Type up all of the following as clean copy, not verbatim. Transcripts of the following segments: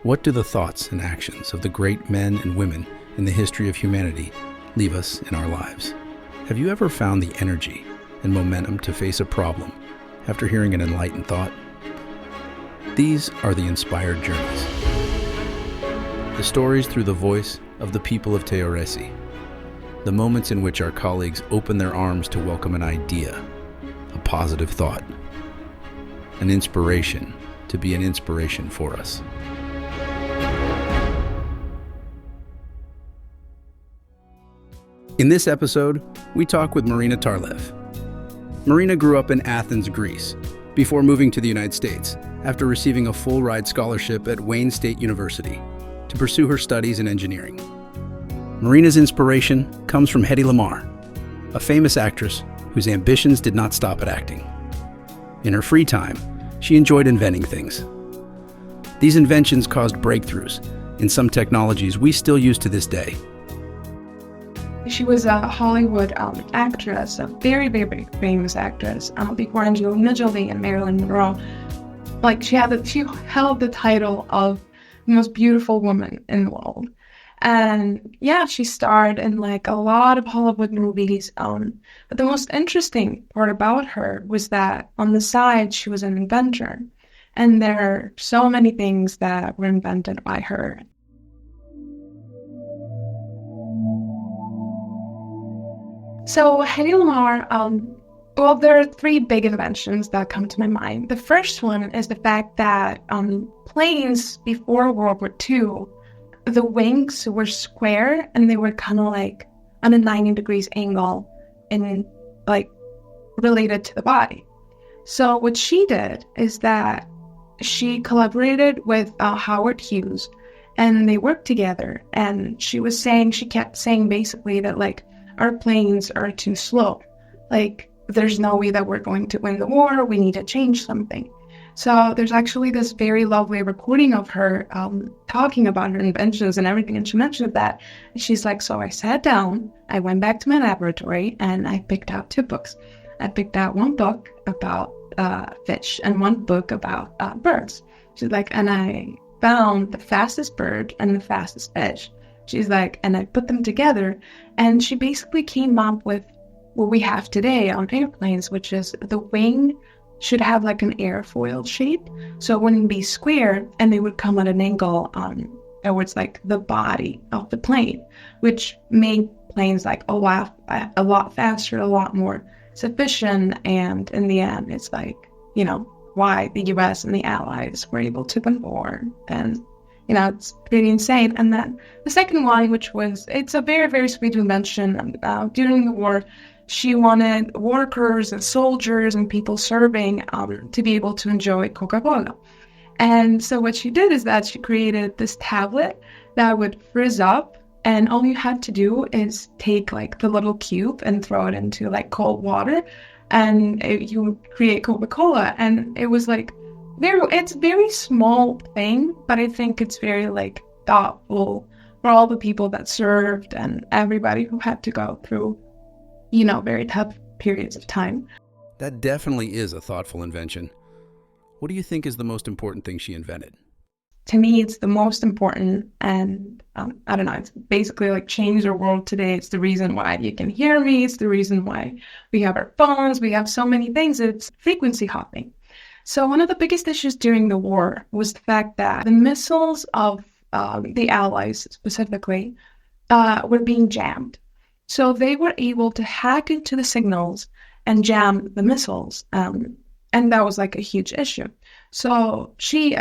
What do the thoughts and actions of the great men and women in the history of humanity leave us in our lives? Have you ever found the energy and momentum to face a problem after hearing an enlightened thought? These are the inspired journeys. The stories through the voice of the people of Teoresi. The moments in which our colleagues open their arms to welcome an idea, a positive thought, an inspiration to be an inspiration for us. In this episode, we talk with Marina Tarlev. Marina grew up in Athens, Greece, before moving to the United States after receiving a full-ride scholarship at Wayne State University to pursue her studies in engineering. Marina's inspiration comes from Hedy Lamarr, a famous actress whose ambitions did not stop at acting. In her free time, she enjoyed inventing things. These inventions caused breakthroughs in some technologies we still use to this day. She was a Hollywood actress, a very, very famous actress, before Angelina Jolie and Marilyn Monroe. She held the title of the most beautiful woman in the world. And yeah, she starred in a lot of Hollywood movies. But the most interesting part about her was that on the side, she was an inventor. And there are so many things that were invented by her. So Hedy Lamarr, there are three big inventions that come to my mind. The first one is the fact that planes before World War II, the wings were square and they were kind of on a 90 degrees angle and related to the body. So what she did is that she collaborated with Howard Hughes and they worked together, and she kept saying basically that our planes are too slow. There's no way that we're going to win the war. We need to change something. So there's actually this very lovely recording of her talking about her inventions and everything. And she mentioned that. She's like, so I sat down, I went back to my laboratory, and I picked out two books. I picked out one book about fish and one book about birds. She's like, and I found the fastest bird and the fastest fish. She's like, and I put them together, and she basically came up with what we have today on airplanes, which is the wing should have an airfoil shape, so it wouldn't be square, and they would come at an angle towards the body of the plane, which made planes a lot faster, a lot more sufficient, and in the end, it's why the U.S. and the Allies were able to win the war, and it's pretty insane. And then the second one, it's a very, very sweet invention. During the war, she wanted workers and soldiers and people serving to be able to enjoy Coca-Cola. And so what she did is that she created this tablet that would frizz up, and all you had to do is take the little cube and throw it into cold water, and you would create Coca-Cola. And it was it's a very small thing, but I think it's very thoughtful for all the people that served and everybody who had to go through, very tough periods of time. That definitely is a thoughtful invention. What do you think is the most important thing she invented? To me, it's the most important, and I don't know, it's basically changed our world today. It's the reason why you can hear me. It's the reason why we have our phones. We have so many things. It's frequency hopping. So one of the biggest issues during the war was the fact that the missiles of the Allies specifically were being jammed. So they were able to hack into the signals and jam the missiles. And that was a huge issue. So she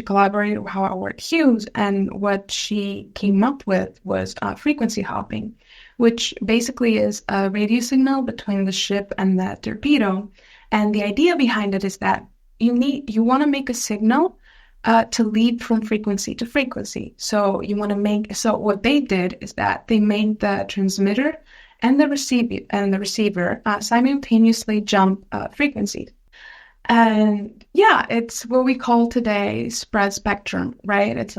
collaborated with Howard Hughes, and what she came up with was frequency hopping, which basically is a radio signal between the ship and the torpedo. And the idea behind it is that you want to make a signal to leap from frequency to frequency. So what they did is that they made the transmitter and the receiver simultaneously jump frequencies. And yeah, it's what we call today spread spectrum, right? It's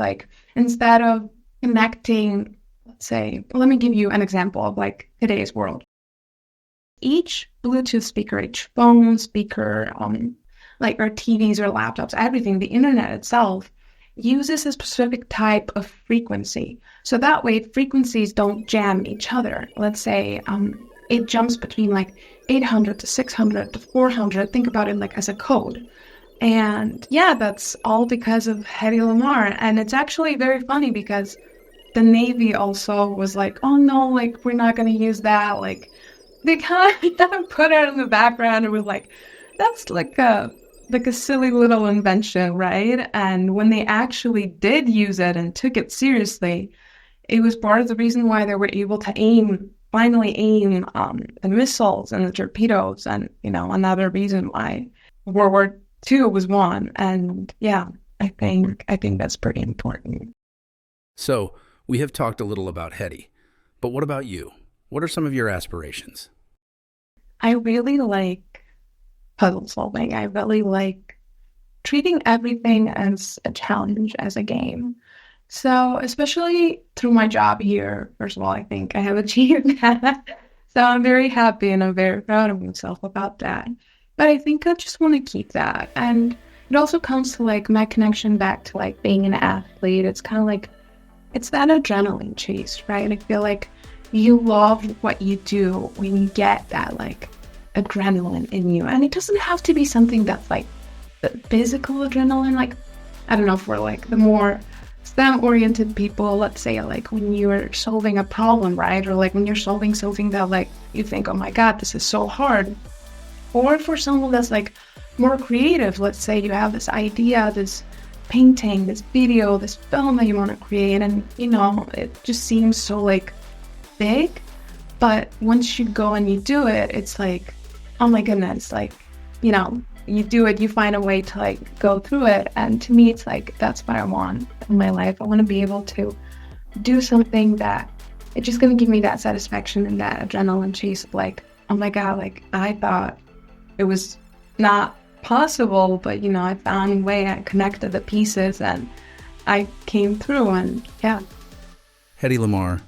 instead of connecting, let's say, let me give you an example of today's world. Each Bluetooth speaker, each phone speaker, our TVs or laptops, everything, the internet itself uses a specific type of frequency. So that way frequencies don't jam each other. Let's say it jumps between like 800 to 600 to 400. Think about it like as a code. And yeah, that's all because of Hedy Lamarr. And it's actually very funny because the Navy also was like, oh no, like we're not going to use that. Like they kind of put it in the background and was like, that's like a silly little invention, right? And when they actually did use it and took it seriously, it was part of the reason why they were able to finally aim the missiles and the torpedoes, and another reason why World War II was won. And yeah, I think that's pretty important. So, we have talked a little about Hedy, but what about you? What are some of your aspirations? I really like puzzle solving. I really like treating everything as a challenge, as a game. So, especially through my job here, first of all, I think I have achieved that. So I'm very happy and I'm very proud of myself about that. But I think I just want to keep that. And it also comes to like my connection back to like being an athlete. It's kind of like, it's that adrenaline chase, right? I feel like you love what you do when you get that like adrenaline in you. And it doesn't have to be something that's like the physical adrenaline. Like, I don't know, for like the more STEM-oriented people, let's say like when you're solving a problem, right? Or like when you're solving something that like you think, oh my God, this is so hard. Or for someone that's like more creative, let's say you have this idea, this painting, this video, this film that you want to create, and it just seems so like big. But once you go and you do it, it's like, oh my goodness, like, you do it, you find a way to like go through it. And to me, it's like, that's what I want in my life. I want to be able to do something that it's just going to give me that satisfaction and that adrenaline chase of like, oh my God, like I thought it was not possible, but I found a way, I connected the pieces and I came through. And yeah. Hedy Lamarr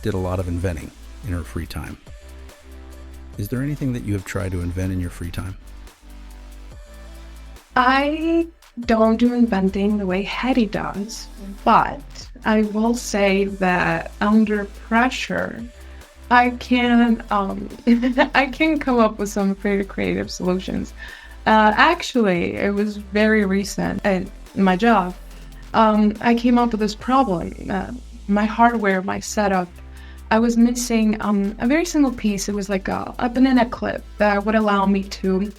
did a lot of inventing in her free time. Is there anything that you have tried to invent in your free time? I don't do inventing the way Hedy does, but I will say that under pressure, I can I can come up with some pretty creative solutions. Actually, it was very recent at my job. I came up with this problem. My hardware, my setup, I was missing a very simple piece. It was like a banana clip that would allow me to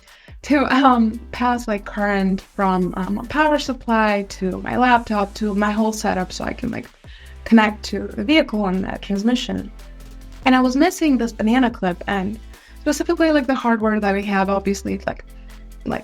pass like current from a power supply to my laptop to my whole setup, so I can like connect to the vehicle and the transmission. And I was missing this banana clip, and specifically like the hardware that we have, obviously it's like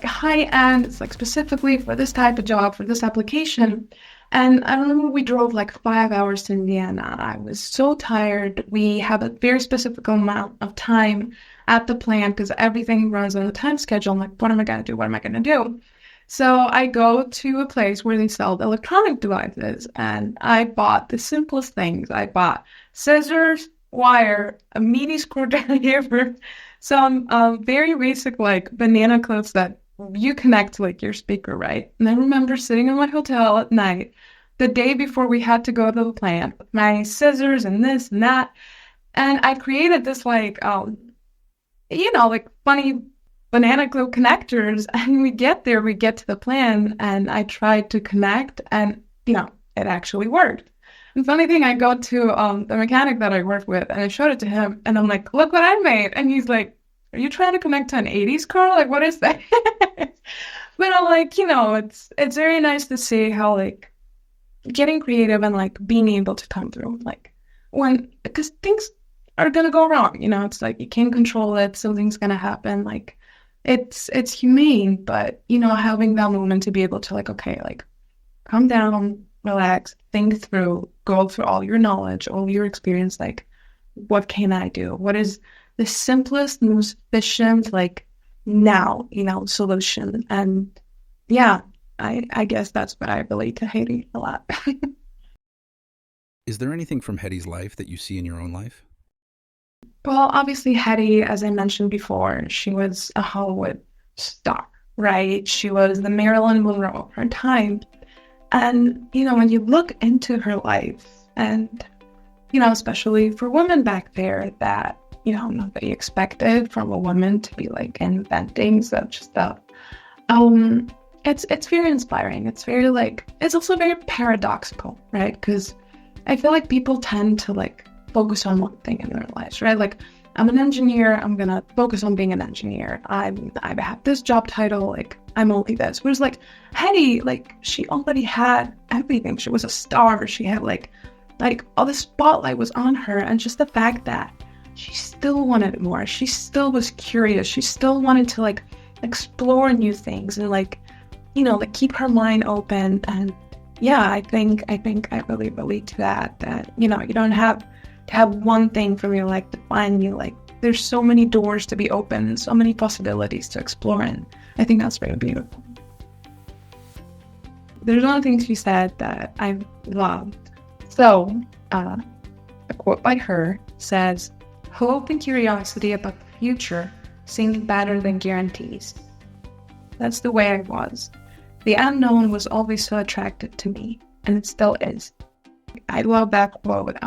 high end. It's like specifically for this type of job, for this application. And I remember we drove like 5 hours to Indiana. I was so tired. We have a very specific amount of time at the plant because everything runs on a time schedule. I'm like, what am I going to do? What am I going to do? So I go to a place where they sell electronic devices, and I bought the simplest things. I bought scissors, wire, a mini screwdriver, some very basic like banana clips that you connect to like your speaker, right? And I remember sitting in my hotel at night, the day before we had to go to the plant, with my scissors and this and that, and I created this like like funny banana clip connectors. And we get to the plant, and I tried to connect, and it actually worked. And funny thing, I go to the mechanic that I work with, and I showed it to him, and I'm like, look what I made. And he's like, are you trying to connect to an 80s car? Like, what is that? But I'm like, it's very nice to see how like getting creative and like being able to come through, like because things are gonna go wrong. It's like you can't control it. Something's gonna happen. Like it's humane, but having that moment to be able to like, okay, like calm down, relax, think through, go through all your knowledge, all your experience. Like, what can I do? What is the simplest, most efficient, like now, solution? And yeah, I guess that's what I relate to Hedy a lot. Is there anything from Hedy's life that you see in your own life? Well, obviously Hedy, as I mentioned before, she was a Hollywood star, right? She was the Marilyn Monroe of her time. And, when you look into her life and, especially for women back there that, nobody expected from a woman to be like inventing such stuff. It's very inspiring. It's very it's also very paradoxical, right? Because I feel like people tend to focus on one thing in their lives, right? Like, I'm an engineer, I'm gonna focus on being an engineer. I have this job title, I'm only this. Whereas Hedy, she already had everything. She was a star. She had all the spotlight was on her, and just the fact that she still wanted more. She still was curious. She still wanted to explore new things and keep her mind open. And yeah, I think I really relate to that you don't have to have one thing from your life define you. There's so many doors to be open, so many possibilities to explore, and I think that's very beautiful. There's one thing she said that I loved. So, a quote by her says, "Hope and curiosity about the future seemed better than guarantees." That's the way I was. The unknown was always so attractive to me, and it still is. I love that quote,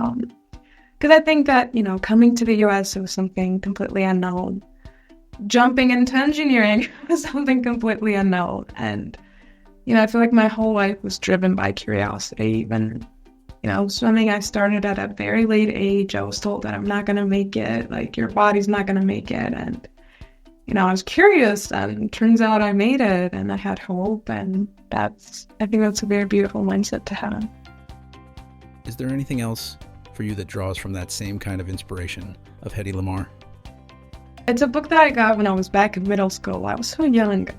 because I think that, coming to the US was something completely unknown. Jumping into engineering was something completely unknown. And, I feel like my whole life was driven by curiosity. Even, swimming, I started at a very late age. I was told that I'm not going to make it, your body's not going to make it. And, I was curious, and it turns out I made it, and I had hope. And I think that's a very beautiful mindset to have. Is there anything else for you that draws from that same kind of inspiration of Hedy Lamarr? It's a book that I got when I was back in middle school. I was so young.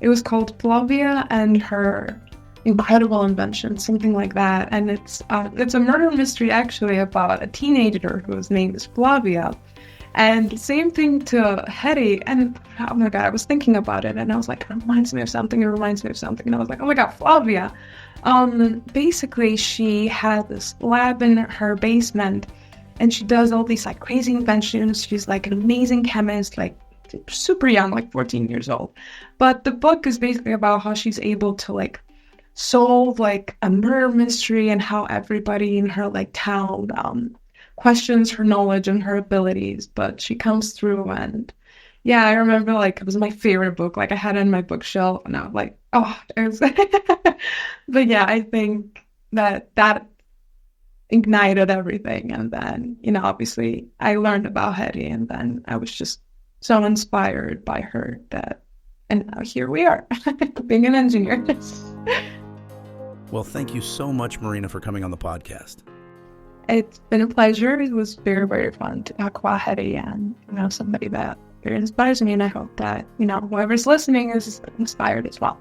It was called Flavia and Her Incredible Invention, something like that. And it's a murder mystery actually about a teenager whose name is Flavia. And same thing to Hedy. And oh my God, I was thinking about it and I was like, it reminds me of something. And I was like, oh my God, Flavia. Basically, she had this lab in her basement and she does all these crazy inventions. She's an amazing chemist, super young, 14 years old. But the book is basically about how she's able to solve a murder mystery and how everybody in her town questions her knowledge and her abilities. But she comes through, and yeah, I remember it was my favorite book. I had it in my bookshelf and I was like, oh, it was but yeah, I think that ignited everything. And then, obviously I learned about Hedy, and then I was just so inspired by her and now here we are, being an engineer. Well, thank you so much, Marina, for coming on the podcast. It's been a pleasure. It was very, very fun to talk about Hedy and, somebody that very inspires me. And I hope that, whoever's listening is inspired as well.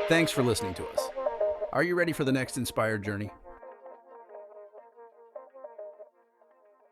Thanks for listening to us. Are you ready for the next inspired journey?